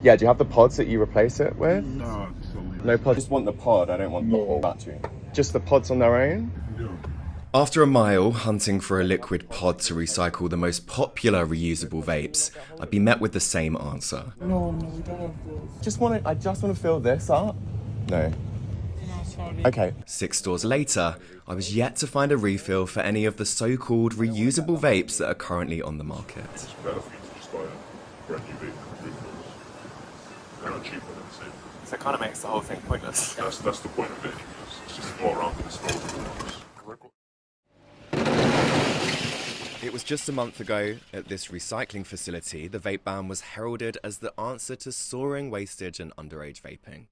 Yeah, do you have the pods that you replace it with? No, No pods. I just want the pod, I don't want the whole battery. Just the pods on their own? yeah. After a mile hunting for a liquid pod to recycle the most popular reusable vapes, I'd be met with the same answer. No, we don't have this. I just want to fill this up. No. Okay. 6 stores later, I was yet to find a refill for any of the so-called reusable vapes that are currently on the market. It's better for you to just buy a brand new vape and refills. They're not cheaper than the same. So it kind of makes the whole thing pointless. That's the point of it, because it's just all around the disposable ones. It was just a month ago, at this recycling facility, the vape ban was heralded as the answer to soaring wastage and underage vaping.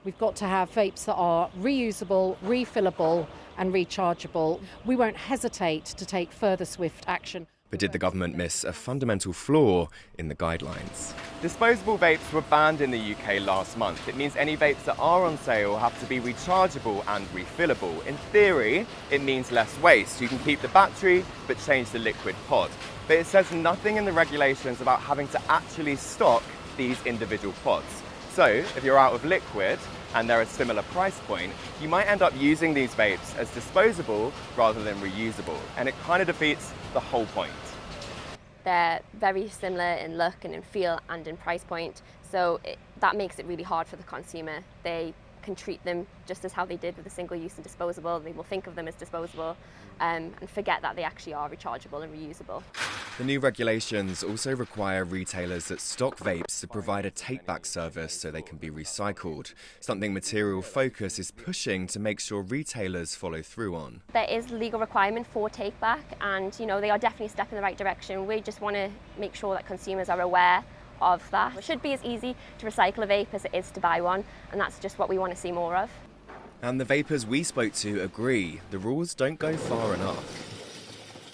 We've got to have vapes that are reusable, refillable and rechargeable. We won't hesitate to take further swift action. But did the government miss a fundamental flaw in the guidelines? Disposable vapes were banned in the UK last month. It means any vapes that are on sale have to be rechargeable and refillable. In theory, it means less waste. You can keep the battery, but change the liquid pod. But it says nothing in the regulations about having to actually stock these individual pods. So, if you're out of liquid and they're a similar price point, you might end up using these vapes as disposable rather than reusable. And it kind of defeats the whole point. They're very similar in look and in feel and in price point, so that makes it really hard for the consumer. They can treat them just as how they did with the single-use and disposable. They will think of them as disposable and forget that they actually are rechargeable and reusable. The new regulations also require retailers that stock vapes to provide a take-back service so they can be recycled, something Material Focus is pushing to make sure retailers follow through on. There is legal requirement for take-back, and they are definitely a step in the right direction. We just want to make sure that consumers are aware of that. It should be as easy to recycle a vape as it is to buy one, and that's just what we want to see more of. And the vapers we spoke to agree, the rules don't go far enough.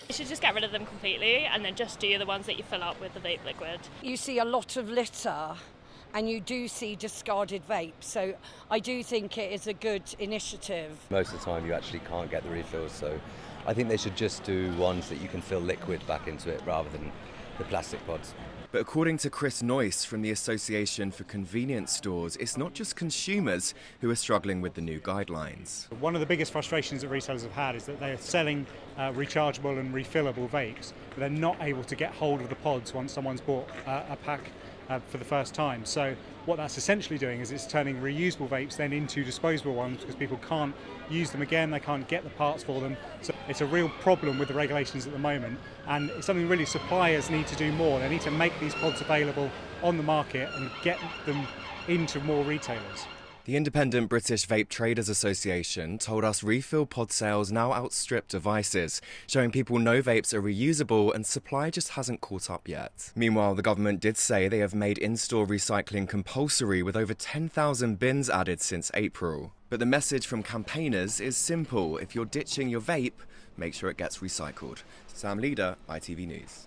You should just get rid of them completely and then just do the ones that you fill up with the vape liquid. You see a lot of litter and you do see discarded vapes, so I do think it is a good initiative. Most of the time you actually can't get the refills, so I think they should just do ones that you can fill liquid back into it rather than the plastic pods. But according to Chris Noyce from the Association for Convenience Stores, it's not just consumers who are struggling with the new guidelines. One of the biggest frustrations that retailers have had is that they're selling rechargeable and refillable vapes, but they're not able to get hold of the pods once someone's bought a pack for the first time. So what that's essentially doing is it's turning reusable vapes then into disposable ones because people can't use them again, they can't get the parts for them. So it's a real problem with the regulations at the moment, and it's something really suppliers need to do more. They need to make these pods available on the market and get them into more retailers. The independent British Vape Traders Association told us refill pod sales now outstrip devices, showing people no vapes are reusable and supply just hasn't caught up yet. Meanwhile, the government did say they have made in-store recycling compulsory with over 10,000 bins added since April. But the message from campaigners is simple: if you're ditching your vape, make sure it gets recycled. Sam Leader, ITV News.